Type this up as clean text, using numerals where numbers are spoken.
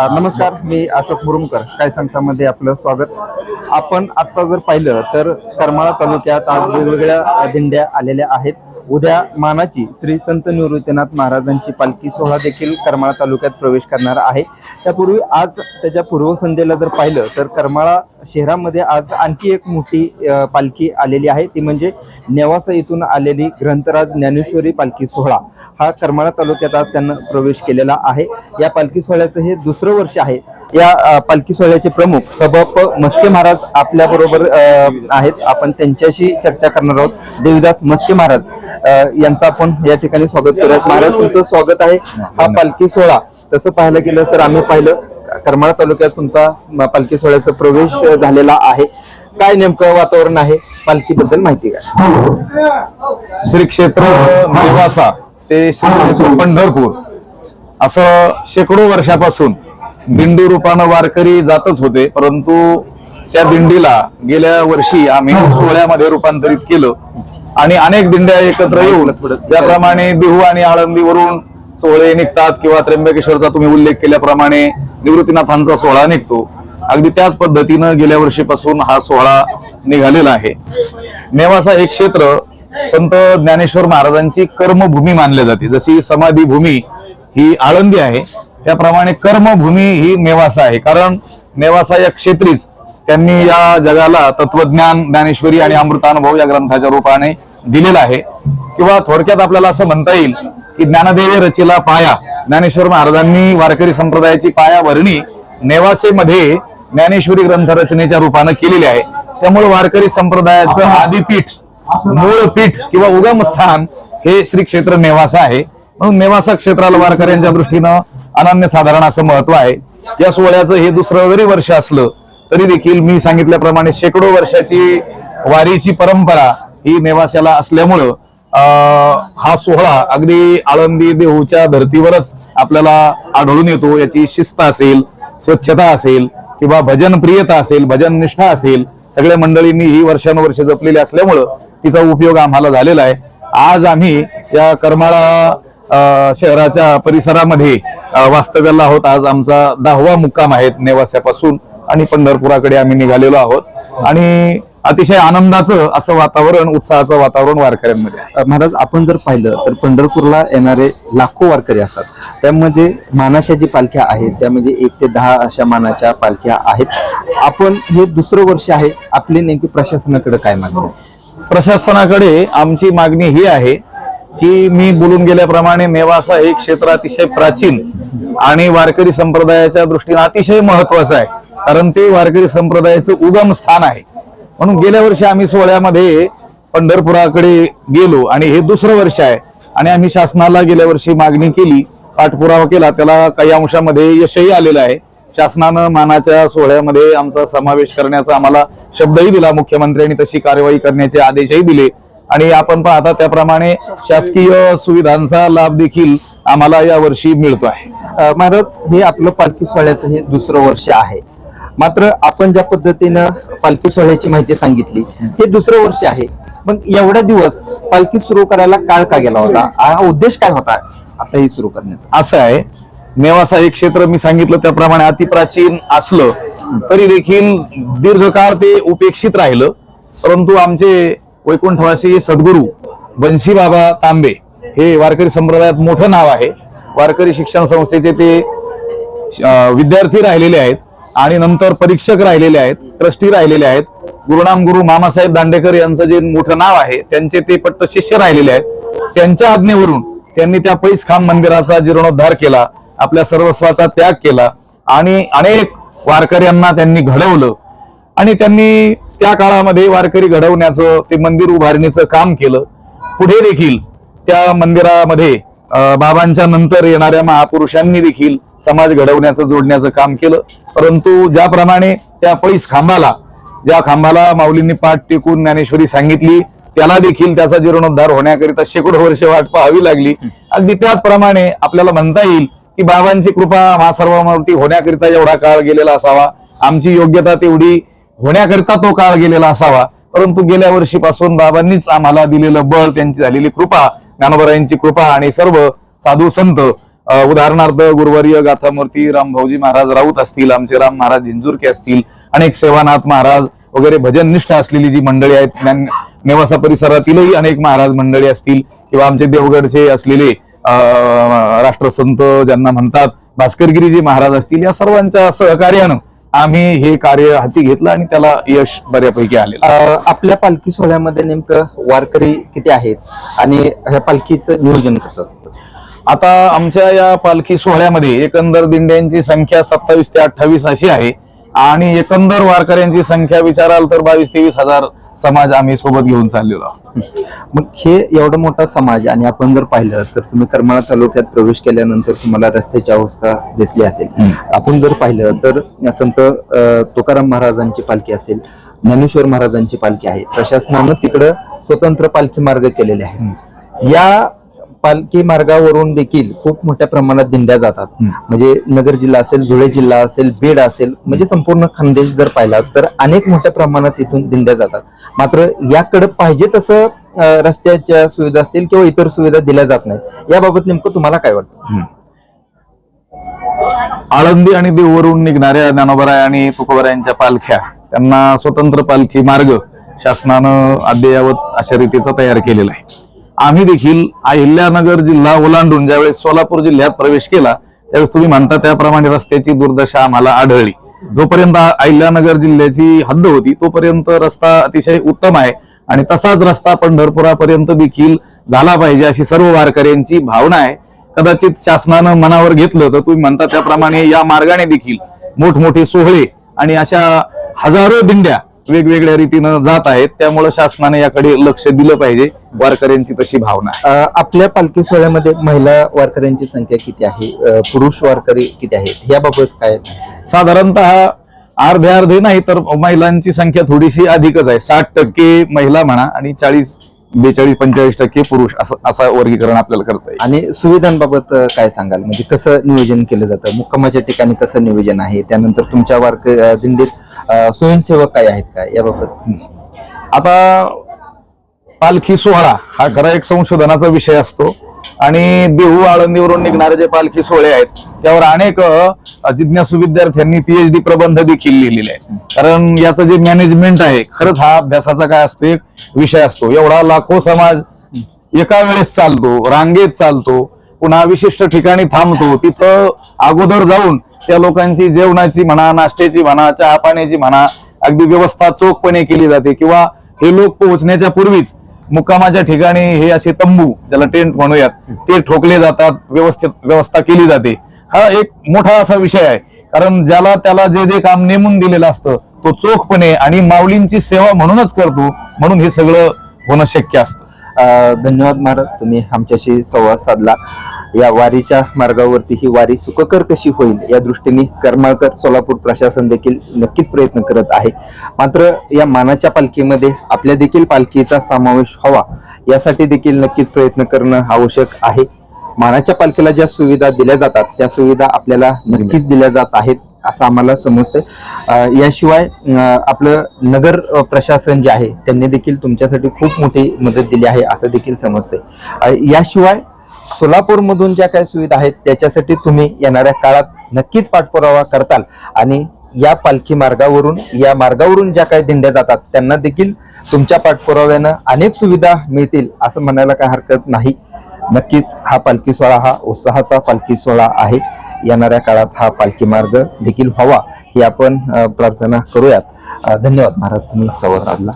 नमस्कार, मी अशोक मुरुमकर. काय सांगता मध्ये आपलं स्वागत. आपण आता जर पाहिलं तर करमाळा तालुक्यात आज वेगवेगळ्या दिंड्या आलेल्या आहेत. उद्या मानाची श्री संत निवृत्तीनाथ महाराजांची पालखी सोहळा देखील करमाळा तालुक्यात प्रवेश करणार आहे. त्यापूर्वी आज त्याच्या पूर्वसंध्येला जर पाहिलं तर करमाळा शहरामध्ये आज आणखी एक मोठी पालखी आलेली आहे. ती म्हणजे नेवासा इथून आलेली ग्रंथराज ज्ञानेश्वरी पालखी सोहळा हा करमाळा तालुक्यात आज त्यांना प्रवेश केलेला आहे. या पालखी सोहळ्याचं हे दुसरं वर्ष आहे. या पालखी सोहळ्याचे प्रमुख हबप मस्के महाराज आपल्या बरोबर आहेत. आपण त्यांच्याशी चर्चा करणार आहोत. देवीदास मस्के महाराज यांचं आपण या ठिकाणी स्वागत करूयात. महाराज, तुमचं स्वागत आहे. हा पालखी सोहळा तसं पाहायला गेलं तर आम्ही पाहिलं करमाळा तालुक्यात तुमचा पालखी सोहळ्याचा प्रवेश झालेला आहे. काय नेमकं वातावरण आहे, पालखीबद्दल माहिती काय? श्री क्षेत्र नेवासा ते श्री क्षेत्र पंढरपूर असं शेकडो वर्षापासून दिंडी रूपानं वारकरी जातच होते, परंतु त्या दिंडीला गेल्या वर्षी आम्ही सोहळ्यामध्ये रूपांतरित केलं आणि अनेक दिंड्या एकत्र येऊन ज्याप्रमाणे देहू आणि आळंदीवरून सोहळे निघतात किंवा त्र्यंबकेश्वरचा तुम्ही उल्लेख केल्याप्रमाणे निवृत्तीनाथांचा सोहळा निघतो, अगदी त्याच पद्धतीनं गेल्या वर्षीपासून हा सोहळा निघालेला आहे. नेवासा हे क्षेत्र संत ज्ञानेश्वर महाराजांची कर्मभूमी मानली जाते. जशी समाधी भूमी ही आळंदी आहे, त्याप्रमाणे कर्मभूमी ही नेवासा आहे. कारण नेवासा या क्षेत्रीच त्यांनी या जगाला तत्वज्ञान, ज्ञानेश्वरी आणि अमृतानुभव या ग्रंथाच्या रूपाने दिलेला आहे. किंवा थोडक्यात आपल्याला असं म्हणता येईल की ज्ञानदेवे रचिला पाया, ज्ञानेश्वर महाराजांनी वारकरी संप्रदायाची पायाभरणी नेवासेमध्ये ज्ञानेश्वरी ग्रंथ रचनेच्या रूपाने केलेली आहे. त्यामुळे वारकरी संप्रदायाचं आदिपीठ, मूळ पीठ किंवा उगम स्थान हे श्री क्षेत्र नेवासा आहे. म्हणून नेवासा क्षेत्राला वारकऱ्यांच्या दृष्टीनं अनन्यसाधारण असं महत्व आहे. या सोहळ्याचं हे दुसरं जरी वर्ष असलं तरी देखील मी सांगितल्याप्रमाणे शेकडो वर्षाची वारीची परंपरा ही नेवासाला असल्यामुळं हा सोहळा अगदी आळंदी देहूच्या धर्तीवरच आपल्याला आढळून येतो. याची शिस्त असेल, स्वच्छता असेल किंवा भजन प्रियता असेल, भजन निष्ठा असेल, सगळ्या मंडळींनी ही वर्षानुवर्ष जपलेली असल्यामुळं तिचा उपयोग आम्हाला झालेला आहे. आज आम्ही या करमाळा शहराच्या परिसरामध्ये वास्तव्याला आहोत. आज आमचा 10वा मुक्काम आहे नेवासापासून आणि पंढरपुराकडे आम्ही निघालेलो आहोत आणि अतिशय आनंदाचं असं वातावरण, उत्साहाचं वातावरण वारकऱ्यांमध्ये. महाराज, आपण जर पाहिलं तर पंढरपूरला येणारे लाखो वारकरी असतात. त्यामध्ये मानाच्या जी पालख्या आहेत त्यामध्ये 1 ते 10 अशा मानाच्या पालख्या आहेत. आपण हे दुसरं वर्ष आहे, आपली नेमकी प्रशासनाकडे काय मागणी? प्रशासनाकडे आमची मागणी ही आहे की मी बोलून गेल्याप्रमाणे नेवासा हे क्षेत्र अतिशय प्राचीन आणि वारकरी संप्रदायाच्या दृष्टीने अतिशय महत्वाचं आहे. कारण ते वारकरी संप्रदायाचं उगम स्थान आहे. म्हणून गेल्या वर्षी आम्ही सोहळ्यामध्ये पंढरपुराकडे गेलो आणि हे दुसरं वर्ष आहे आणि आम्ही शासनाला गेल्या वर्षी मागणी केली, पाठपुरावा केला, त्याला काही अंशामध्ये यशही आलेलं आहे. शासनानं मानाच्या सोहळ्यामध्ये आमचा समावेश करण्याचा आम्हाला शब्दही दिला, मुख्यमंत्र्यांनी तशी कार्यवाही करण्याचे आदेशही दिले आणि आपण पाहता त्याप्रमाणे शासकीय सुविधांचा लाभ देखील आम्हाला या वर्षी मिळतो आहे. महाराज, हे आपलं पालखी सोहळ्याचं हे दुसरं वर्ष आहे. मात्र आपण ज्या पद्धतीनं पालखी सोहळ्याची माहिती सांगितली, हे दुसरं वर्ष आहे. मग एवढा दिवस पालखी सुरू करायला काळ का गेला होता? हा उद्देश काय होता आता ही सुरू करण्यात? असं आहे, नेवासा हे क्षेत्र मी सांगितलं त्याप्रमाणे अतिप्राचीन असलं तरी देखील दीर्घकाळ ते उपेक्षित राहिलं. परंतु आमचे वैकुंठवासी सद्गुरू बन्सी बाबा तांबे हे वारकरी संप्रदायात मोठं नाव आहे. वारकरी शिक्षण संस्थेचे ते विद्यार्थी राहिलेले आहेत आणि नंतर परीक्षक राहिलेले आहेत, ट्रस्टी राहिलेले आहेत. गुरुनाम गुरु मामासाहेब दांडेकर यांचं जे मोठं नाव आहे त्यांचे ते पट्ट शिष्य राहिलेले आहेत. त्यांच्या आज्ञेवरून त्यांनी त्या पैसखांब मंदिराचा जीर्णोद्धार केला, आपल्या सर्वस्वाचा त्याग केला आणि अनेक वारकऱ्यांना त्यांनी घडवलं आणि त्यांनी त्या काळामध्ये वारकरी घडवण्याचं, ते मंदिर उभारणीचं काम केलं. पुढे देखील त्या मंदिरामध्ये बाबांच्या नंतर येणाऱ्या महापुरुषांनी देखील समाज घडवण्याचं, जोडण्याचं काम केलं. परंतु ज्याप्रमाणे त्या पैसखांबाला, ज्या खांबाला माऊलींनी पाठ टेकून ज्ञानेश्वरी सांगितली, त्याला देखील त्याचा जीर्णोद्धार होण्याकरिता शेकडो वर्ष वाट पाहावी लागली. अगदी त्याचप्रमाणे आपल्याला म्हणता येईल की बाबांची कृपा महासर्वांवरती होण्याकरिता एवढा काळ गेलेला असावा, आमची योग्यता तेवढी होण्याकरिता तो काळ गेलेला असावा. परंतु गेल्या वर्षीपासून बाबांनीच आम्हाला दिलेलं बळ, त्यांची झालेली कृपा, ज्ञानोबरायांची कृपा आणि सर्व साधू संत उदाहरणार्थ गुरुवर्य गाथामूर्ती रामभाऊजी महाराज राऊत असतील, आमचे राम महाराज झिंजुरके असतील, अनेक सेवानाथ महाराज वगैरे भजननिष्ठ असलेली जी मंडळी आहेत, नेवासा परिसरातीलही अनेक महाराज मंडळी असतील, किंवा आमचे देवगडचे असलेले राष्ट्रसंत ज्यांना म्हणतात भास्करगिरीजी महाराज असतील, या सर्वांच्या सहकार्यानं आम्ही हे कार्य हाती घेतलं आणि त्याला यश बऱ्यापैकी आलेलं. आपल्या पालखी सोहळ्यामध्ये नेमकं वारकरी किती आहेत आणि ह्या पालखीचं नियोजन कसं असतं? आता आमच्या या पालखी सोहळ्यामध्ये एकंदर दिंड्यांची संख्या 27 ते 28 अशी आहे आणि एकंदर वारकऱ्यांची संख्या विचाराल तर 22-23 हजार समाज आम्ही सोबत घेऊन चाललेलो आहोत. मग हे एवढा मोठा समाज, आणि आपण जर पाहिलं तर तुम्ही करमाळा तालुक्यात प्रवेश केल्यानंतर तुम्हाला रस्त्याची अवस्था दिसली असेल. आपण जर पाहिलं तर संत तुकाराम महाराजांची पालखी असेल, ज्ञानेश्वर महाराजांची पालखी आहे, प्रशासनानं तिकडं स्वतंत्र पालखी मार्ग केलेले आहेत. या पालखी मार्गावरून देखील खूप मोठ्या प्रमाणात दिंड्या जातात. म्हणजे नगर जिल्हा असेल, धुळे जिल्हा असेल, बीड असेल, म्हणजे संपूर्ण खानदेश जर पाहिला तर अनेक मोठ्या प्रमाणात इथून दिंड्या जातात. मात्र याकडे पाहिजे तसं रस्त्याच्या सुविधा असतील किंवा इतर सुविधा दिल्या जात नाहीत. याबाबत नेमकं तुम्हाला काय वाटतं? आळंदी आणि देऊवरून निघणाऱ्या ज्ञानोबराय आणि तुकोबरायांच्या पालख्या, त्यांना स्वतंत्र पालखी मार्ग शासनानं अद्ययावत अशा रीतीचा तयार केलेला आहे. आम्ही देखील अहिल्यानगर जिल्हा ओलांडून ज्यावेळेस सोलापूर जिल्ह्यात प्रवेश केला त्यावेळेस तुम्ही म्हणता त्याप्रमाणे रस्त्याची दुर्दशा आम्हाला आढळली. जोपर्यंत अहिल्यानगर जिल्ह्याची हद्द होती तोपर्यंत रस्ता अतिशय उत्तम आहे आणि तसाच रस्ता पंढरपुरापर्यंत देखील झाला पाहिजे अशी सर्व वारकऱ्यांची भावना आहे. कदाचित शासनानं मनावर घेतलं तर तुम्ही म्हणता त्याप्रमाणे या मार्गाने देखील मोठमोठे सोहळे आणि अशा हजारो दिंड्या वेगवेगळ्या रीतीनं जात आहेत. त्यामुळे शासनाने याकडे लक्ष दिलं पाहिजे, वारकऱ्यांची तशी भावना आहे. आपल्या पालखी सोहळ्यामध्ये महिला वारकऱ्यांची संख्या किती आहे, पुरुष वारकरी किती आहेत, याबाबत काय? साधारणतः अर्धे नाही तर महिलांची संख्या थोडीशी अधिकच आहे. 60% महिला म्हणा आणि 42-45% पुरुष, असं वर्गीकरण आपल्याला करता येईल. आणि सुविधांबाबत काय सांगाल? म्हणजे कसं नियोजन केलं जातं, मुक्कामाच्या ठिकाणी कसं नियोजन आहे, त्यानंतर तुमच्या दिंडीत स्वयंसेवक काय आहेत काय, याबाबत? आता पालखी सोहळा हा खरा एक संशोधनाचा विषय असतो आणि देहू आळंदीवरून निघणारे जे पालखी सोहळे आहेत त्यावर अनेक जिज्ञासू विद्यार्थ्यांनी PhD प्रबंध देखील लिहिलेले आहेत. कारण याचं जे मॅनेजमेंट आहे खरंच हा अभ्यासाचा काय असतो, एक विषय असतो. एवढा लाखो समाज एका वेळेस चालतो, रांगेत चालतो, पुन्हा विशिष्ट ठिकाणी थांबतो, तिथं अगोदर जाऊन त्या लोकांची जेवणाची म्हणा, नाश्त्याची म्हणा, चहा पाण्याची म्हणा अगदी व्यवस्था चोखपणे केली जाते. किंवा हे लोक पोहोचण्याच्या पूर्वीच मुक्कामाच्या ठिकाणी हे असे तंबू, ज्याला टेंट म्हणूयात, ते ठोकले जातात, व्यवस्था केली जाते. हा एक मोठा असा विषय आहे. कारण ज्याला त्याला जे जे काम नेमून दिलेलं असतं तो चोखपणे आणि माऊलींची सेवा म्हणूनच करतो, म्हणून हे सगळं होणं शक्य असतं. धन्यवाद महाराज, तुम्ही आमच्याशी संवाद साधला. या वारीच्या मार्गावरती ही वारी सुखकर कशी होईल या दृष्टीने करमाळकर सोलापूर प्रशासन देखील नक्कीच प्रयत्न करत आहे. मात्र या मानाच्या पालखीमध्ये आपल्या देखील पालखीचा समावेश व्हावा यासाठी देखील नक्कीच प्रयत्न करणं आवश्यक आहे. मानाच्या पालखीला ज्या सुविधा दिल्या जातात त्या सुविधा आपल्याला नक्कीच दिल्या जात आहेत असं आम्हाला समजतंय. याशिवाय आपलं नगर प्रशासन जे आहे त्यांनी देखील तुमच्यासाठी खूप मोठी मदत दिली आहे असं देखील समजतंय. याशिवाय सोलापूरमधून ज्या काही सुविधा आहेत त्याच्यासाठी तुम्ही येणाऱ्या काळात नक्कीच पाठपुरावा करताल आणि या पालखी मार्गावरून, या मार्गावरून ज्या काही दिंड्या जातात त्यांना देखील तुमच्या पाठपुराव्यानं अनेक सुविधा मिळतील असं म्हणायला काय हरकत नाही. नक्कीच हा पालखी सोहळा हा उत्साहाचा पालखी सोहळा आहे. येणाऱ्या काळात हा पालखी मार्ग देखील व्हावा ही आपण प्रार्थना करूयात. धन्यवाद महाराज, तुम्ही संवाद साधला.